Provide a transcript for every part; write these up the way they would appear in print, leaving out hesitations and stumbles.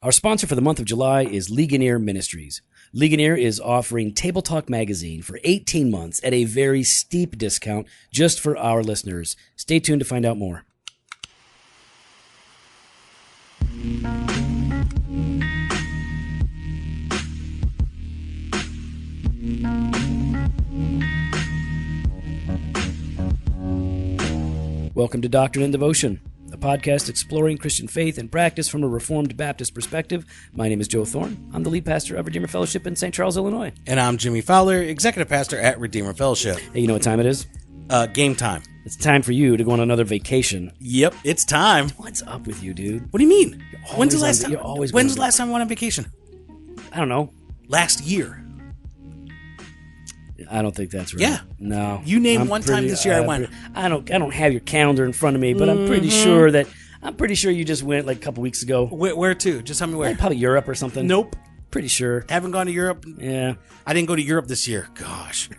Our sponsor for the month of July is Ligonier Ministries. Ligonier is offering Table Talk Magazine for 18 months at a very steep discount just for our listeners. Stay tuned to find out more. Welcome to Doctrine and Devotion, a podcast exploring Christian faith and practice from a Reformed Baptist perspective. My name is Joe Thorne. I'm the lead pastor of Redeemer Fellowship in St. Charles, Illinois. And I'm Jimmy Fowler, executive pastor at Redeemer Fellowship. Hey, you know what time it is? Game time. It's time for you to go on another vacation. Yep, it's time. What's up with you, dude? What do you mean? When's the always last on- time? you're always When's the going- last time I went on vacation? I don't know. Last year. I don't think that's right. Yeah. No. You name I'm one time this year I went. I don't have your calendar in front of me, but I'm pretty sure you just went like a couple weeks ago. Where to? Just tell me where. Probably Europe or something. Nope. Pretty sure. Haven't gone to Europe. Yeah. I didn't go to Europe this year. Gosh.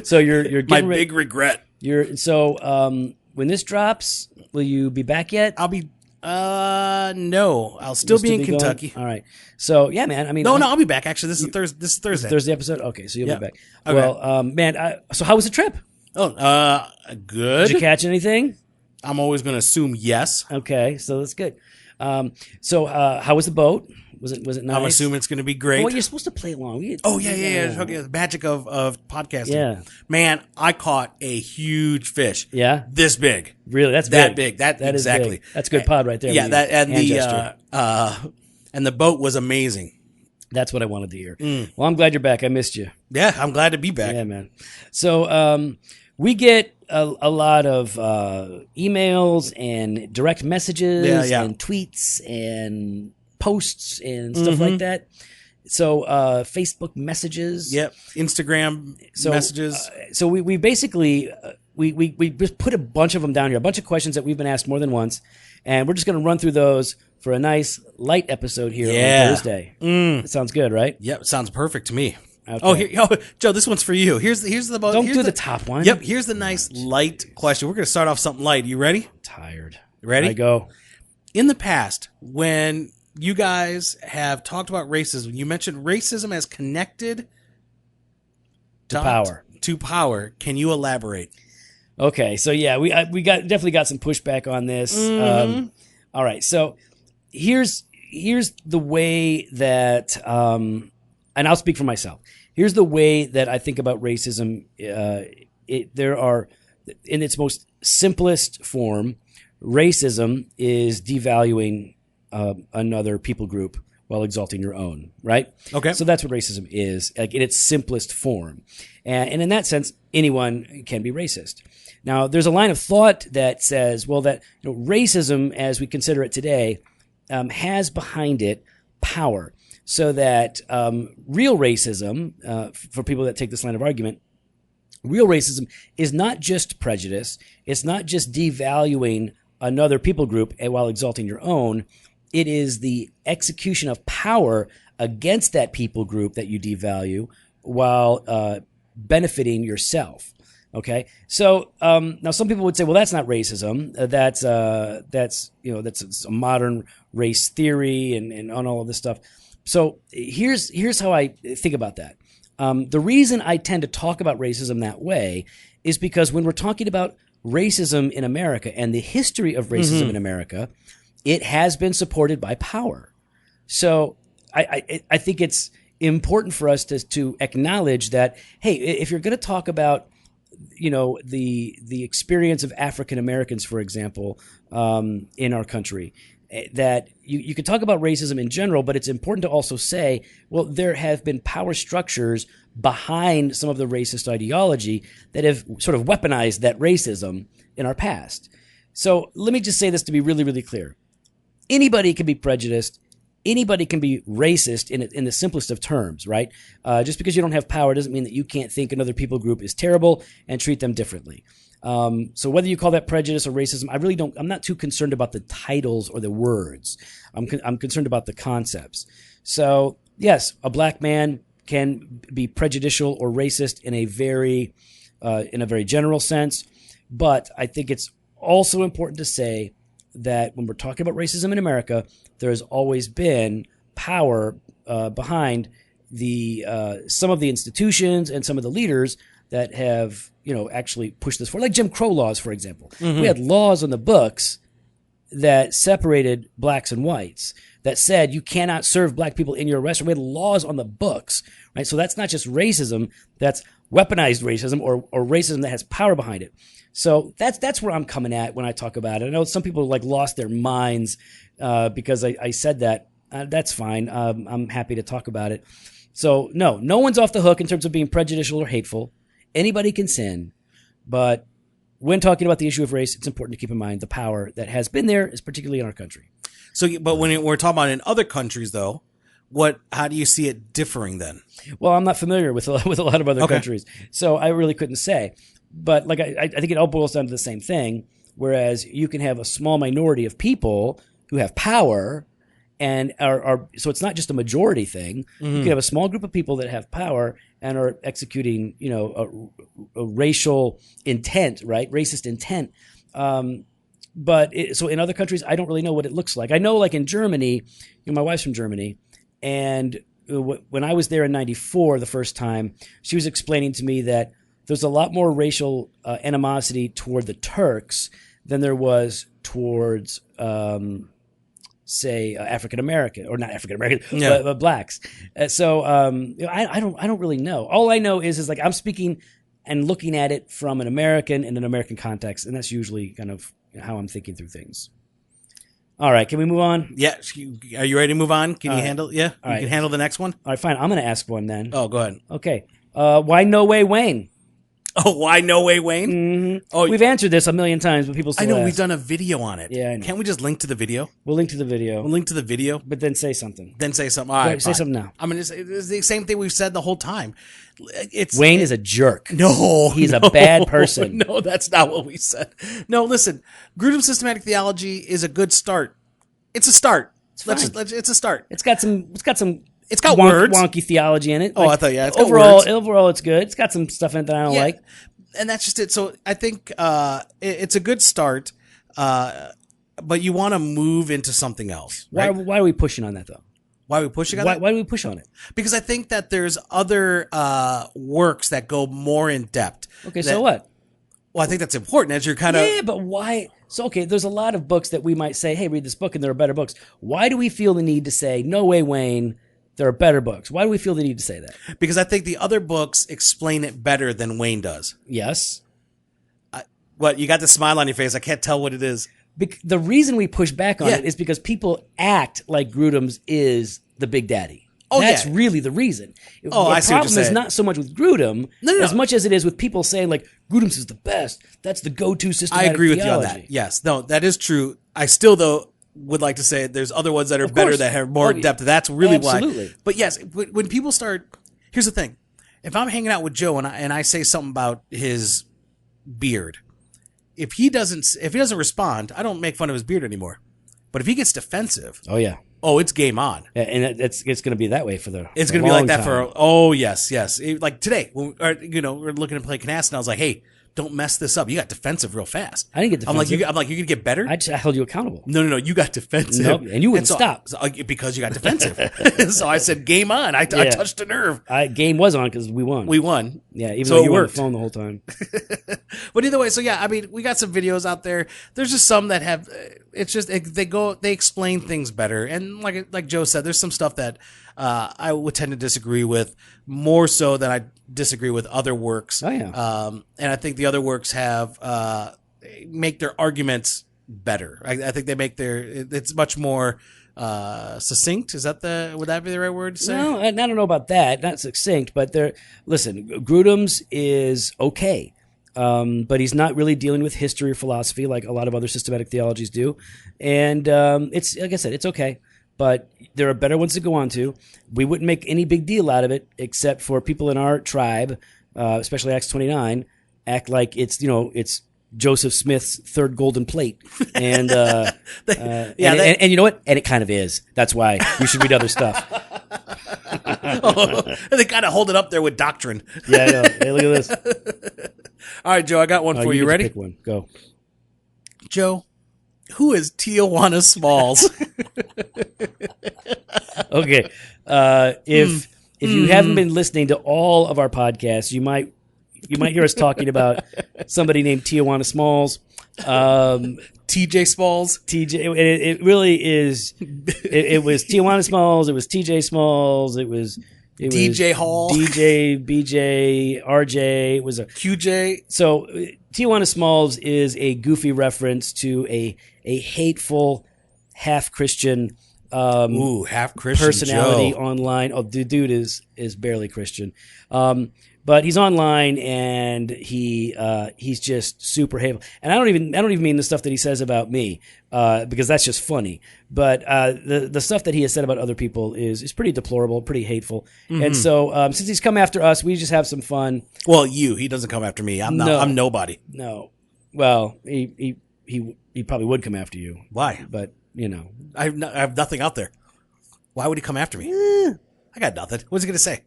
So you're My getting big regret. When this drops, will you be back yet? I'll be no. I'll still be in Kentucky. All right. So yeah, man. I mean, No, I'll be back. Actually, this is Thursday. Thursday episode. Okay, so you'll Yeah. be back. Okay. Well, man. So how was the trip? Oh, good. Did you catch anything? I'm always going to assume yes. Okay, so that's good. So how was the boat? Was it nice? I'm assuming it's going to be great. Well, you're supposed to play along. Yeah. Okay, the magic of podcasting. Yeah. Man, I caught a huge fish. Yeah? This big. Really? That's That big. big. That is exactly. big. That's good pod right there. Yeah, with that your and hand the gesture. and the boat was amazing. That's what I wanted to hear. Well, I'm glad you're back. I missed you. Yeah, I'm glad to be back. Yeah, man. So we get a lot of emails and direct messages and tweets and posts and stuff like that. So Facebook messages. Yep. Instagram messages. So we basically we just put a bunch of them down here, a bunch of questions that we've been asked more than once, and we're just going to run through those for a nice light episode here on Thursday. That sounds good, right? Yep, sounds perfect to me. Okay. Joe, this one's for you. Here's the boat. Don't do the top one. Yep. Here's the nice light question. We're going to start off something light. You ready? Tired. Ready? I go. In the past, when you guys have talked about racism, you mentioned racism as connected To power. To power. Can you elaborate? Okay, so yeah, we definitely got some pushback on this. All right, so here's the way that, and I'll speak for myself. Here's the way that I think about racism. There are, in its most simplest form, racism is devaluing another people group while exalting your own, right? Okay. So that's what racism is, like in its simplest form. And in that sense, anyone can be racist. Now, there's a line of thought that says, well, that racism, as we consider it today, has behind it power. So that real racism, for people that take this line of argument, real racism is not just prejudice. It's not just devaluing another people group while exalting your own. It is the execution of power against that people group that you devalue while benefiting yourself. Okay, so now some people would say, well, that's not racism. That's a modern race theory and on all of this stuff. So here's how I think about that. The reason I tend to talk about racism that way is because when we're talking about racism in America and the history of racism in America, it has been supported by power. So I think it's important for us to acknowledge that, hey, if you're going to talk about the experience of African Americans, for example, in our country, that you can talk about racism in general, but it's important to also say, well, there have been power structures behind some of the racist ideology that have sort of weaponized that racism in our past. So let me just say this to be really, really clear. Anybody can be prejudiced. Anybody can be racist in the simplest of terms, right? Just because you don't have power doesn't mean that you can't think another people group is terrible and treat them differently. So whether you call that prejudice or racism, I'm not too concerned about the titles or the words. I'm concerned about the concepts. So yes, a black man can be prejudicial or racist in a very general sense, but I think it's also important to say that when we're talking about racism in America, there has always been power behind the some of the institutions and some of the leaders that have actually pushed this forward, like Jim Crow laws, for example. Mm-hmm. We had laws on the books that separated blacks and whites, that said you cannot serve black people in your restaurant. We had laws on the books, right? So that's not just racism, that's weaponized racism or racism that has power behind it. So that's where I'm coming at when I talk about it. I know some people lost their minds because I said that. That's fine. I'm happy to talk about it. So no one's off the hook in terms of being prejudicial or hateful. Anybody can sin, but when talking about the issue of race, it's important to keep in mind the power that has been there, is particularly in our country. So, but when we're talking about in other countries, though, how do you see it differing then? Well, I'm not familiar with a lot of other countries, so I really couldn't say. But I think it all boils down to the same thing. Whereas you can have a small minority of people who have power, and are so it's not just a majority thing. Mm-hmm. You can have a small group of people that have power and are executing, a racial intent, right? Racist intent. So in other countries, I don't really know what it looks like. I know, like in Germany, my wife's from Germany, and when I was there in '94 the first time, she was explaining to me that there's a lot more racial animosity toward the Turks than there was towards, say, African American, or not African American, but blacks. I don't really know. All I know is I'm speaking and looking at it from an American in an American context, and that's usually kind of how I'm thinking through things. All right, can we move on? Yeah, are you ready to move on? Can you handle? Yeah, all right. You can handle the next one. All right, fine. I'm going to ask one then. Oh, go ahead. Okay. Why No Way Wayne? Oh, why No Way Wayne? Mm-hmm. Oh, we've answered this a million times, but people still ask. We've done a video on it. Yeah, I know. Can't we just link to the video? We'll link to the video. But then say something. All right, say something now. I mean, it's the same thing we've said the whole time. Wayne is a jerk. No, he's a bad person. No, that's not what we said. No, listen, Grudem's systematic theology is a good start. It's a start. It's a start. It's got some words, wonky theology in it. Oh, I thought it's got overall it's good. It's got some stuff in it that I don't like. And that's just it. So I think it's a good start, but you want to move into something else. Right? Why are we pushing on that though? Why are we pushing on that? Why do we push on it? Because I think that there's other works that go more in depth. Okay, so what? Well, I think that's important as you're kind of... Yeah, but why? So, okay, there's a lot of books that we might say, hey, read this book, and there are better books. Why do we feel the need to say, no way, Wayne, there are better books? Why do we feel the need to say that? Because I think the other books explain it better than Wayne does. Yes. What? You got the smile on your face. I can't tell what it is. The reason we push back on it is because people act like Grudem's is the big daddy. Oh, that's really the reason. I see what you're saying. The problem is not so much with Grudem as much as it is with people saying Grudem's is the best. That's the go-to systematic I agree with theology. you on that. Yes. No, that is true. I still, though, would like to say there's other ones that are better, that have more depth. That's really why. But yes, when people start, here's the thing. If I'm hanging out with Joe and I say something about his beard, if he doesn't respond, I don't make fun of his beard anymore. But if he gets defensive, it's game on. Yeah, and it's going to be that way for the. It's going to be like that for yes. Like today, we're looking to play Canasta, and I was like, hey, don't mess this up. You got defensive real fast. I didn't get defensive. I'm like, you're gonna get better. I held you accountable. No, you got defensive. Nope, and you wouldn't stop because you got defensive. So I said, game on. I touched a nerve. Game was on because we won. Yeah, even though you were on the phone the whole time. But either way, so yeah, I mean, we got some videos out there. There's just some that have. It's just they explain things better, and like Joe said, there's some stuff that I would tend to disagree with more so than I disagree with other works. Oh yeah. And I think the other works have make their arguments better. I think they make it's much more succinct. Would that be the right word to say? No, I don't know about that. Not succinct, but listen, Grudem's is okay. But he's not really dealing with history or philosophy like a lot of other systematic theologies do. And it's, like I said, it's okay. But there are better ones to go on to. We wouldn't make any big deal out of it, except for people in our tribe, especially Acts 29, act like it's Joseph Smith's third golden plate. And and you know what? And it kind of is. That's why you should read other stuff. They kind of hold it up there with doctrine. Yeah, I know. Hey, look at this. All right, Joe, I got one for you. Ready? Pick one. Go. Joe, Who is Tijuana Smalls? Okay. If you haven't been listening to all of our podcasts, you might hear us talking about somebody named Tijuana Smalls. TJ Smalls. TJ. It really is. It was Tijuana Smalls. It was TJ Smalls. It was DJ Hall. DJ, BJ, RJ. It was a QJ. So Tijuana Smalls is a goofy reference to a hateful half Christian half Christian personality Joe. online. Oh, the dude is barely Christian. But he's online and he's just super hateful. And I don't even mean the stuff that he says about me, because that's just funny. But the stuff that he has said about other people is pretty deplorable, pretty hateful. Mm-hmm. And so since he's come after us, we just have some fun. Well, he doesn't come after me. I'm nobody. No. Well, he probably would come after you. Why? But I have nothing out there. Why would he come after me? I got nothing. What's he gonna say?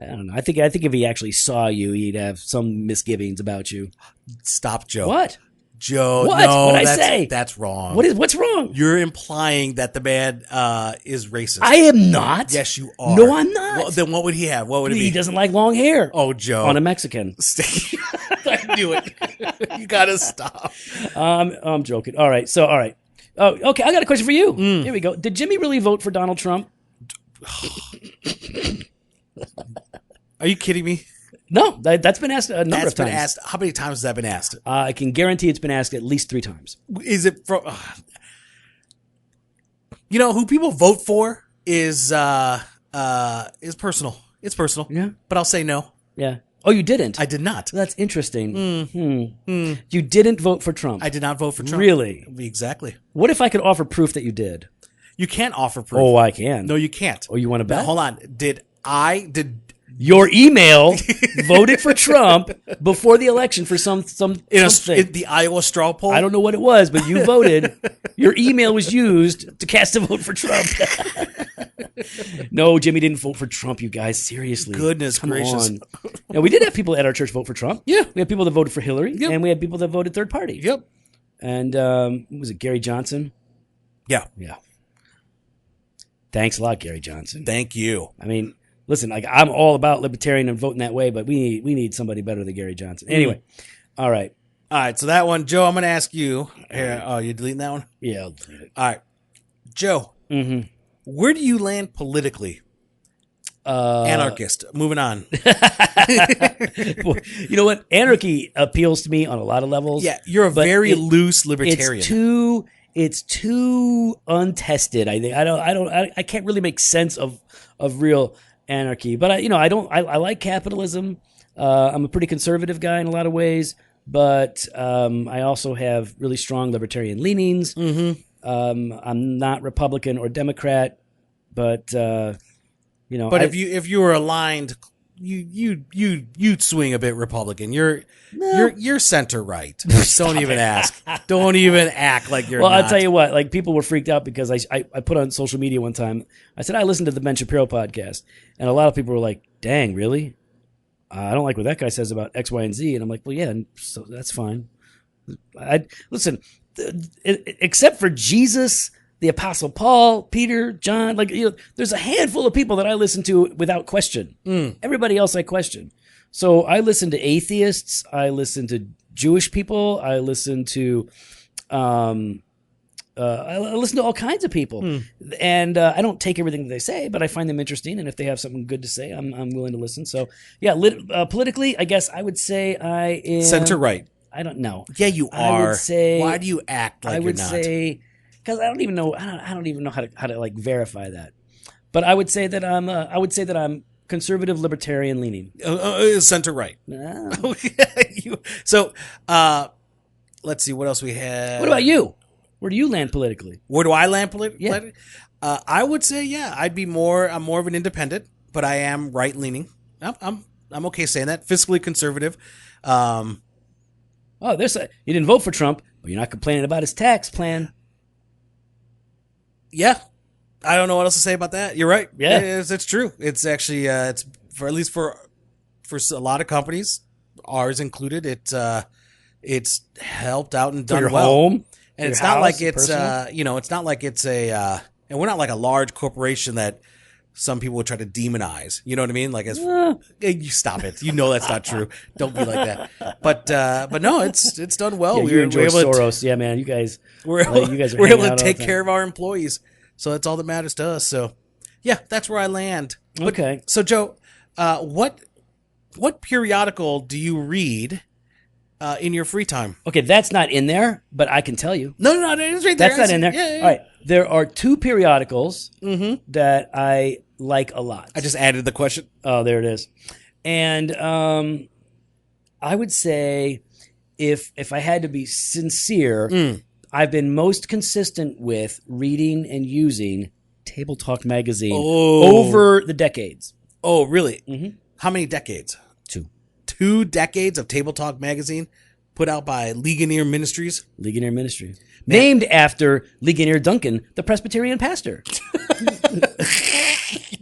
I don't know. I think if he actually saw you, he'd have some misgivings about you. Stop, Joe. What? Joe, what? No, What'd I say? That's wrong. What's wrong? You're implying that the man is racist. I am not. Yes, you are. No, I'm not. Well, then what would he have? What would it be? He doesn't like long hair. Oh, Joe. On a Mexican. I knew it. You gotta stop. I'm joking. All right. Oh, okay. I got a question for you. Here we go. Did Jimmy really vote for Donald Trump? Are you kidding me? No, that's been asked a number of times. That's been asked. How many times has that been asked? I can guarantee it's been asked at least 3 times. Is it from? Who people vote for is personal. It's personal. Yeah, but I'll say no. Yeah. Oh, you didn't? I did not. That's interesting. You didn't vote for Trump. I did not vote for Trump. Really? Exactly. What if I could offer proof that you did? You can't offer proof. Oh, I can. No, you can't. Oh, you want to bet? Now, hold on. Did your email voted for Trump before the election for something? In the Iowa straw poll? I don't know what it was, but you voted. Your email was used to cast a vote for Trump. No, Jimmy didn't vote for Trump, you guys. Seriously. Goodness gracious. Now, we did have people at our church vote for Trump. Yeah. We had people that voted for Hillary, yep. And we had people that voted third party. Yep. And was it Gary Johnson? Yeah. Yeah. Thanks a lot, Gary Johnson. Thank you. I mean, listen, I'm all about libertarian and voting that way, but we need somebody better than Gary Johnson. Anyway, All right. So that one, Joe, I'm going to ask you. Here, you deleting that one? Yeah, I'll delete it. All right. Joe, where do you land politically? Anarchist. Moving on. You know what? Anarchy appeals to me on a lot of levels. Yeah, you're a very loose libertarian. It's too untested. I think I can't really make sense of real anarchy. But I like capitalism. I'm a pretty conservative guy in a lot of ways, but I also have really strong libertarian leanings. I'm not Republican or Democrat, but But if you were aligned, you'd swing a bit Republican. You're center right. Don't even ask. Don't even act like you're. Well, not. I'll tell you what. Like, people were freaked out because I put on social media one time. I said I listened to the Ben Shapiro podcast, and a lot of people were like, "Dang, really? I don't like what that guy says about X, Y, and Z." And I'm like, "Well, yeah, so that's fine." Listen, except for Jesus, the Apostle Paul, Peter, John, there's a handful of people that I listen to without question. Everybody else I question. So I listen to atheists. I listen to Jewish people. I listen to all kinds of people, and I don't take everything that they say, but I find them interesting. And if they have something good to say, I'm willing to listen. So yeah, politically, I guess I would say I am center right. I don't know. Yeah, you are. I would say. Why do you act like you're not? I would say because I don't even know. I don't even know how to like verify that. But I would say that I'm conservative libertarian leaning. Center right. No. So, let's see what else we have. What about you? Where do you land politically? Where do I land politically? Yeah. I would say, I'm more of an independent, but I am right leaning. I'm okay saying that. Fiscally conservative. You didn't vote for Trump, but you're not complaining about his tax plan. Yeah. I don't know what else to say about that. You're right. Yeah. It's true. It's actually, it's for at least for a lot of companies, ours included, it's helped out and done for your well. Home? And Your it's not house, like it's personal? it's not like it's and we're not like a large corporation that some people would try to demonize. You know what I mean? Like you stop it. You know that's not true. Don't be like that. But no, it's done well. Yeah, you and George Soros. Yeah, man, you guys we're able to take care of our employees. So that's all that matters to us. So yeah, that's where I land. But, okay. So Joe, what periodical do you read in your free time? Okay, that's not in there, but I can tell you. No, it's right there. That's not in there. Yeah. All right. There are 2 periodicals that I like a lot. I just added the question. Oh, there it is. And I would say if I had to be sincere, I've been most consistent with reading and using Table Talk magazine over the decades. Oh, really? Mm-hmm. How many decades? 2. 2 decades of Table Talk magazine put out by Ligonier Ministries? Ligonier Ministry. Named after Ligonier Duncan, the Presbyterian pastor.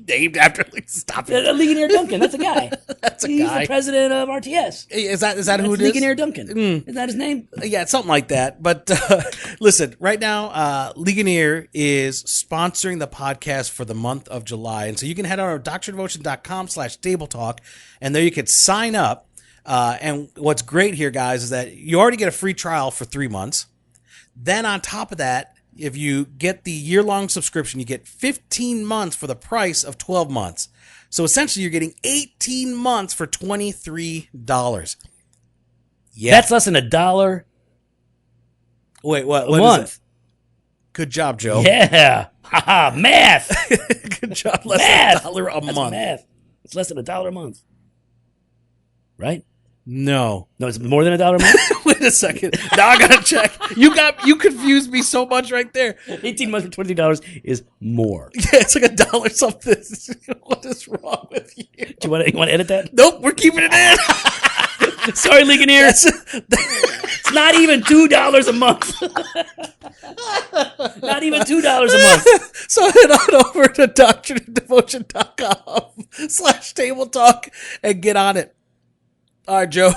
Named after, stop it. Ligonier Duncan, that's a guy. He's guy. the president of RTS. Is that who it is? Ligonier Duncan. Is that his name? Yeah, it's something like that. But listen, right now, Ligonier is sponsoring the podcast for the month of July. And so you can head on to doctrinedevotion.com/tabletalk, and there you can sign up. And what's great here, guys, is that you already get a free trial for 3 months. Then on top of that, if you get the year-long subscription, you get 15 months for the price of 12 months. So essentially, you're getting 18 months for $23. Yeah. That's less than $1 Wait, what? a month. Good job, Joe. Yeah. Haha, math. Good job. Less Math. than $1 a That's month. math. It's less than $1 a month. Right? No. No, it's more than $1 a month? Wait a second. Now I gotta check. You confused me so much right there. 18 months for $20 is more. Yeah, it's like $1 something. What is wrong with you? Do you want to edit that? Nope, we're keeping it in. Sorry, Ligonier. It's not even $2 a month. Not even $2 a month. So head on over to doctrinedevotion.com/table talk and get on it. All right, Joe,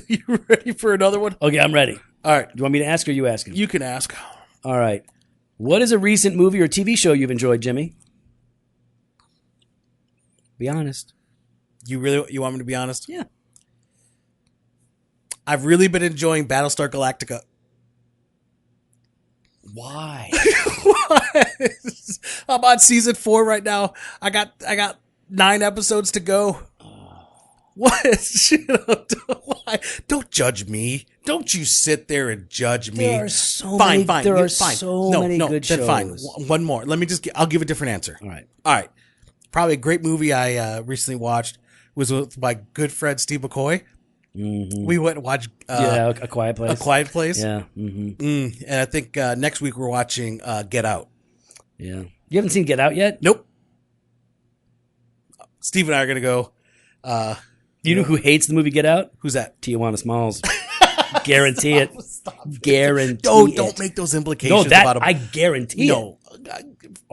you ready for another one? Okay, I'm ready. All right. Do you want me to ask or you asking? You can ask. All right. What is a recent movie or TV show you've enjoyed, Jimmy? Be honest. You want me to be honest? Yeah. I've really been enjoying Battlestar Galactica. Why? I'm on season 4 right now. I got 9 episodes to go. What? Why? Don't judge me. Don't you sit there and judge me. There are so fine, many. fine. There are fine. so no, many no, good then shows. Fine. One more. Let me I'll give a different answer. All right. All right. Probably a great movie I recently watched was with my good friend Steve McCoy. Mm-hmm. We went and watched A Quiet Place. A Quiet Place. Yeah. Mm-hmm. And I think next week we're watching Get Out. Yeah. You haven't seen Get Out yet? Nope. Steve and I are going to go. You know who hates the movie Get Out? Who's that? Tijuana Smalls. Guarantee it. Guarantee Don't make those implications about him. I guarantee it. Oh,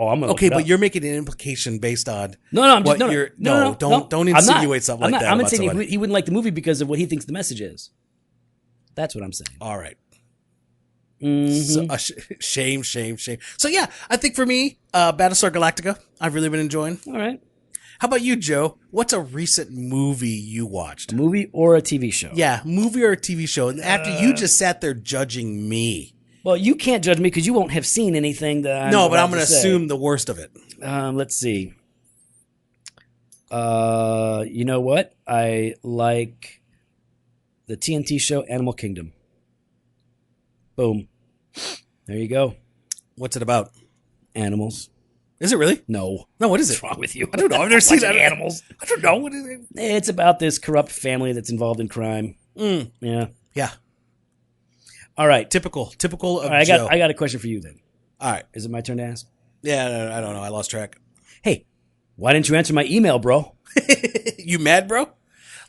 I'm gonna okay, look it but up. you're making an implication based on I'm just don't insinuate something like that. I'm about not saying somebody. he wouldn't like the movie because of what he thinks the message is. That's what I'm saying. All right. Mm-hmm. So, shame. So yeah, I think for me, Battlestar Galactica, I've really been enjoying. All right. How about you, Joe? What's a recent movie you watched? A movie or a TV show? Yeah, movie or a TV show. And after you just sat there judging me. Well, you can't judge me because you won't have seen anything that I'm No, but about I'm going to assume the worst of it. Let's see. You know what? I like the TNT show Animal Kingdom. Boom. There you go. What's it about? Animals. Is it really? No. No, what is it? What's wrong with you? I don't know. I've never seen that. Animals. I don't know. What is it? It's about this corrupt family that's involved in crime. Yeah. Yeah. All right. Typical of All right, Joe. I got a question for you then. All right. Is it my turn to ask? Yeah, I don't know. I lost track. Hey, why didn't you answer my email, bro? You mad, bro?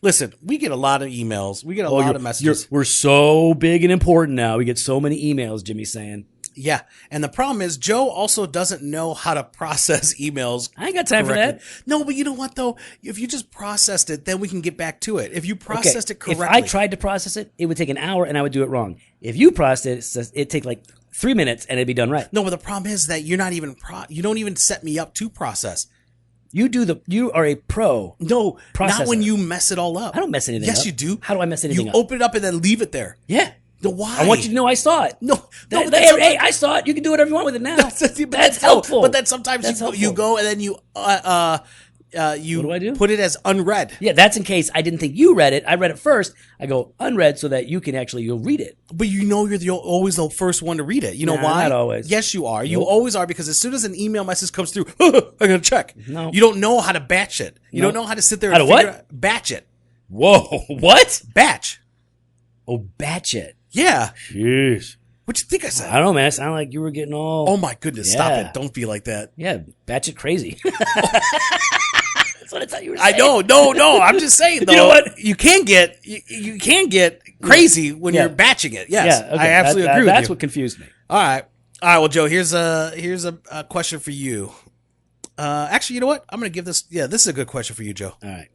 Listen, we get a lot of emails. We get a lot of messages. We're so big and important now. We get so many emails, Jimmy's saying. Yeah, and the problem is Joe also doesn't know how to process emails. I ain't got time correctly. for that. No, but you know what, though? If you just processed it, then we can get back to it. If you processed it correctly. If I tried to process it, it would take an hour and I would do it wrong. If you processed it, it'd take like 3 minutes and it'd be done right. No, but the problem is that you're not even you don't even set me up to process. You are a pro. No, processor. Not when you mess it all up. I don't mess anything up. Yes, you do. How do I mess anything up? You open it up and then leave it there. Yeah. No, why? I want you to know I saw it. No, hey, I saw it. You can do whatever you want with it now. That's helpful. But then sometimes you go and then you what do I do? Put it as unread. Yeah, that's in case I didn't think you read it. I read it first. I go unread so that you can you'll read it. But you're always the first one to read it. You know why? Not always. Yes, you are. Nope. You always are, because as soon as an email message comes through, I gotta check. No. You don't know how to batch it. You don't know how to sit there and batch it. Whoa, what? Batch. Oh, batch it. Yeah. Jeez. What you think I said? I don't know, man. It sounded like you were getting all... Oh, my goodness. Stop it. Don't be like that. Yeah, batch it crazy. That's what I thought you were saying. I know. No. I'm just saying, though. You know what? You can get crazy when you're batching it. Yes. Yeah, okay. I absolutely agree with you. That's what confused me. All right. Well, Joe, here's a question for you. Actually, you know what? I'm going to give this... Yeah, this is a good question for you, Joe. All right.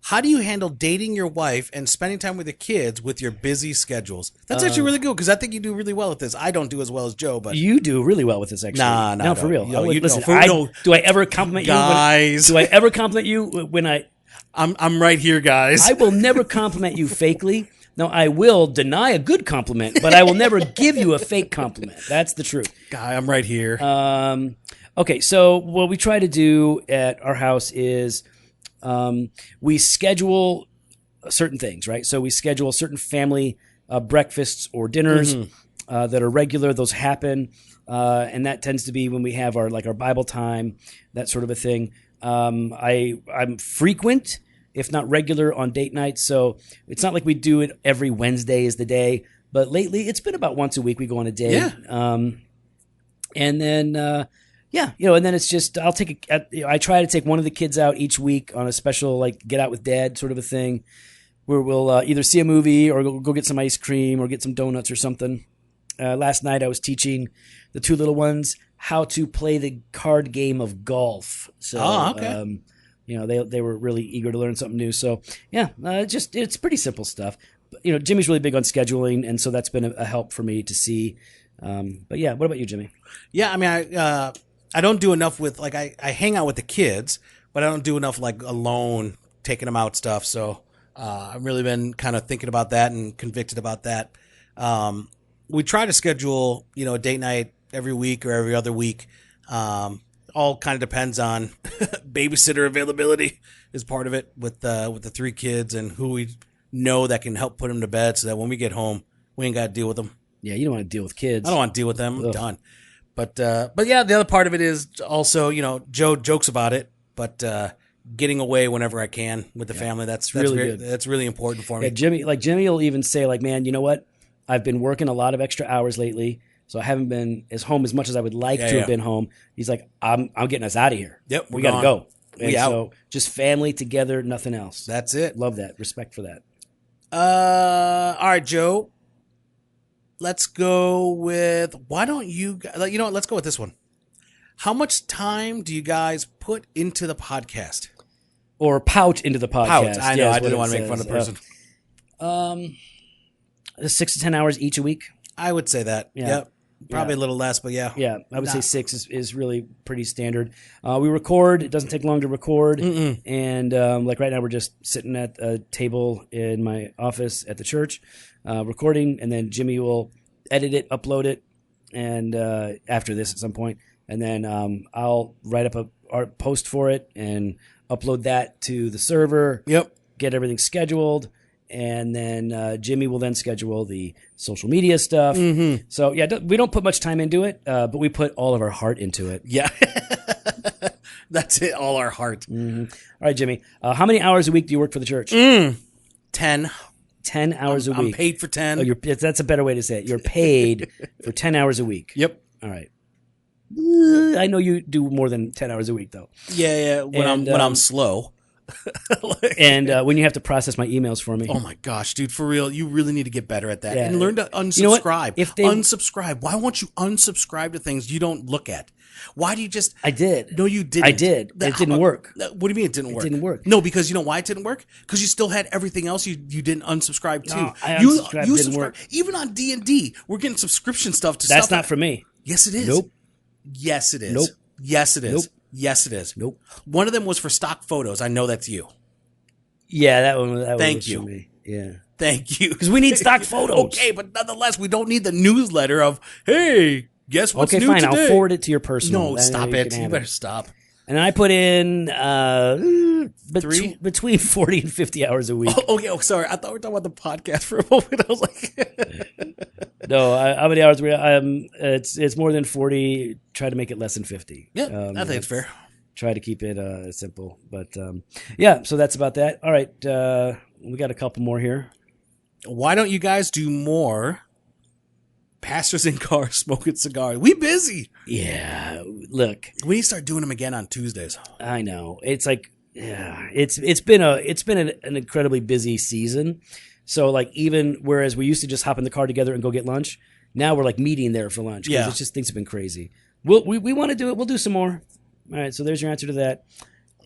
How do you handle dating your wife and spending time with the kids with your busy schedules? That's actually really good, because I think you do really well at this. I don't do as well as Joe, but you do really well with this. Actually, no, for real. Listen, do I ever compliment you, guys? Do I ever compliment you when I? I'm right here, guys. I will never compliment you fakely. Now, I will deny a good compliment, but I will never give you a fake compliment. That's the truth. Guy, I'm right here. Okay, so what we try to do at our house is. We schedule certain things, right? So we schedule certain family breakfasts or dinners that are regular. Those happen, and that tends to be when we have our Bible time, that sort of a thing. I'm frequent, if not regular, on date nights. So it's not like we do it every Wednesday is the day, but lately it's been about once a week we go on a date. Yeah. And then. Yeah, and then it's just I try to take one of the kids out each week on a special get out with dad sort of a thing, where we'll either see a movie or go get some ice cream or get some donuts or something. Last night I was teaching the two little ones how to play the card game of golf. So, okay. They were really eager to learn something new. So yeah, it's pretty simple stuff. But, Jimmy's really big on scheduling, and so that's been a help for me to see. But yeah, what about you, Jimmy? Yeah, I mean, I don't do enough with I hang out with the kids, but I don't do enough alone taking them out stuff. So I've really been kind of thinking about that and convicted about that. We try to schedule a date night every week or every other week. All kind of depends on babysitter availability is part of it with the three kids and who we know that can help put them to bed, so that when we get home we ain't got to deal with them. Yeah, you don't want to deal with kids. I don't want to deal with them. I'm done. But yeah, the other part of it is also, Joe jokes about it, but getting away whenever I can with the family, that's really good. That's really important for me. Yeah, Jimmy will even say man, you know what? I've been working a lot of extra hours lately, so I haven't been home as much as I would like to have been home. He's like, I'm getting us out of here. Yep, we got to go. And we so just family together, nothing else. That's it. Love that. Respect for that. All right, Joe. Let's go with, why don't you, let's go with this one. How much time do you guys put into the podcast? Or pout into the podcast. I know, I didn't want to make fun of the person. 6 to 10 hours each a week. I would say that. Yeah. Yep. Probably a little less, but yeah. Yeah, I would say 6 is really pretty standard. We record. It doesn't take long to record. And right now we're just sitting at a table in my office at the church. Recording, and then Jimmy will edit it, upload it, and after this at some point, and then I'll write up a post for it and upload that to the server. Yep. Get everything scheduled, and then Jimmy will then schedule the social media stuff. So yeah, we don't put much time into it, but we put all of our heart into it. Yeah. That's it, all our heart. All right, Jimmy, how many hours a week do you work for the church? 10. 10 hours a week. I'm paid for 10. Oh, that's a better way to say it. You're paid for 10 hours a week. Yep. All right. I know you do more than 10 hours a week, though. Yeah. When I'm slow. And when you have to process my emails for me. Oh, my gosh, dude. For real. You really need to get better at that. Yeah. And learn to unsubscribe. Unsubscribe. Why won't you unsubscribe to things you don't look at? Why do you just? I did. No, you didn't. I did. It didn't work. What do you mean it didn't work? It didn't work. No, because you know why it didn't work? Because you still had everything else you didn't unsubscribe to. No, I unsubscribed. You didn't work. Even on D&D, we're getting subscription stuff to That's stuff. not for me. Yes, it is. Nope. Yes, it is. Nope. Yes, it is. Nope. Yes, it is. Nope. One of them was for stock photos. I know that's you. Yeah, that one. Thank was you. for me. Yeah. Thank you. Because we need stock photos. Okay, but nonetheless, we don't need the newsletter of, hey, guess what's new fine. today? I'll forward it to your personal. No, stop it. You better stop. And I put in between 40 and 50 hours a week. Oh, okay. Oh, sorry. I thought we were talking about the podcast for a moment. I was like, no, how many hours? It's more than 40. Try to make it less than 50. Yeah, I think it's fair. Try to keep it simple. But yeah, so that's about that. All right. We got a couple more here. Why don't you guys do more pastors in cars smoking cigars? We busy. Yeah. Look, we need to start doing them again on Tuesdays. I know. It's like, yeah, it's been an incredibly busy season. So like, even whereas we used to just hop in the car together and go get lunch, now we're like meeting there for lunch. Yeah. It's just, things have been crazy. We want to do it. We'll do some more. All right. So there's your answer to that.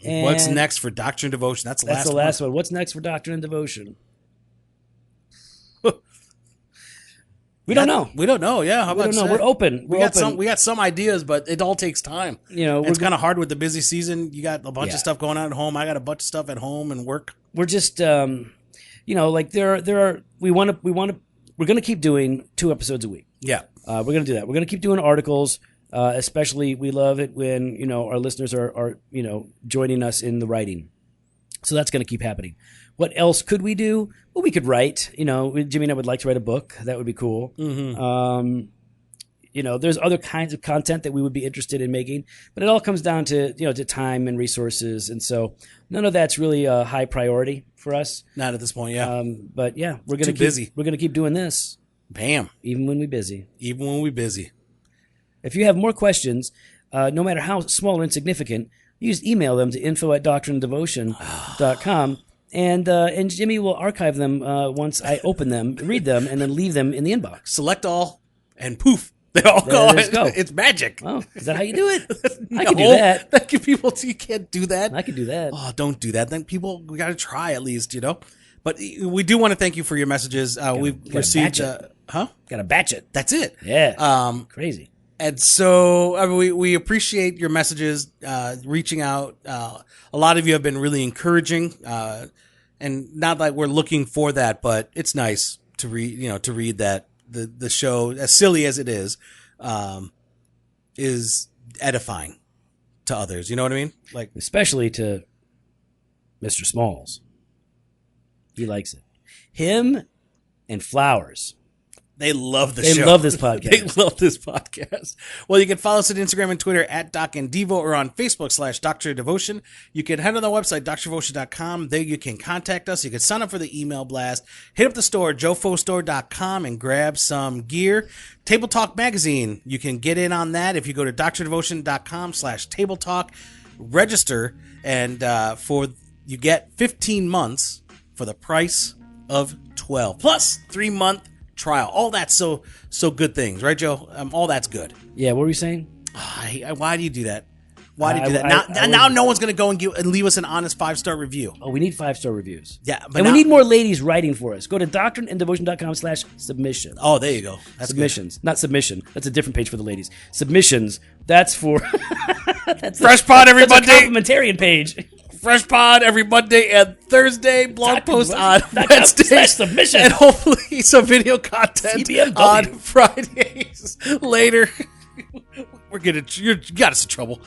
And what's next for Doctrine and Devotion? That's the last one. What's next for Doctrine and Devotion? We don't know. We don't know. Yeah, how about that? We're open. We got some ideas, but it all takes time. You know, it's kind of hard with the busy season. You got a bunch of stuff going on at home. I got a bunch of stuff at home and work. We're just, like we're going to keep doing 2 episodes a week. Yeah, we're going to do that. We're going to keep doing articles. Especially, we love it when our listeners are joining us in the writing. So that's going to keep happening. What else could we do? Well, we could write. Jimmy and I would like to write a book. That would be cool. Mm-hmm. There's other kinds of content that we would be interested in making, but it all comes down to to time and resources, and so none of that's really a high priority for us. Not at this point, yeah. But yeah, we're going to keep busy. We're going to keep doing this. Bam. Even when we're busy. If you have more questions, no matter how small or insignificant, you just email them to info@doctrineanddevotion.com, and Jimmy will archive them once I open them, read them, and then leave them in the inbox. Select all, and poof, they all go. It's magic. Oh, is that how you do it? No, I can do that. You can't do that. I can do that. Oh, don't do that. Then we got to try at least, But we do want to thank you for your messages. We've received, Got to batch it. That's it. Yeah. Crazy. And so we appreciate your messages, reaching out. A lot of you have been really encouraging, and not like we're looking for that, but it's nice to read that the show, as silly as it is edifying to others. You know what I mean? Like, especially to Mr. Smalls. He likes it. Him and Flowers. They love the show. They love this podcast. They love this podcast. Well, you can follow us on Instagram and Twitter @DocandDevo, or on Facebook /Doctor Devotion. You can head on the website, drdevotion.com. There you can contact us. You can sign up for the email blast. Hit up the store, jofostore.com, and grab some gear. Table Talk Magazine. You can get in on that if you go to drdevotion.com /tabletalk. Register, and you get 15 months for the price of 12. Plus 3-month trial. All that's so good things, right, Joe? All that's good. Yeah, what were you saying? Why do you do that? Why do you do that? Now no one's going to go and leave us an honest 5-star review. Oh, we need 5-star reviews. Yeah. But we need more ladies writing for us. Go to doctrineanddevotion.com /submission. Oh, there you go. That's submissions. Good. Not submission. That's a different page for the ladies. Submissions. That's for... Fresh Pod every Monday. That's a complimentarian page. Fresh Pod every Monday and Thursday. Blog post on Wednesday. Submission. And hopefully some video content on Fridays. Later. You got us in trouble.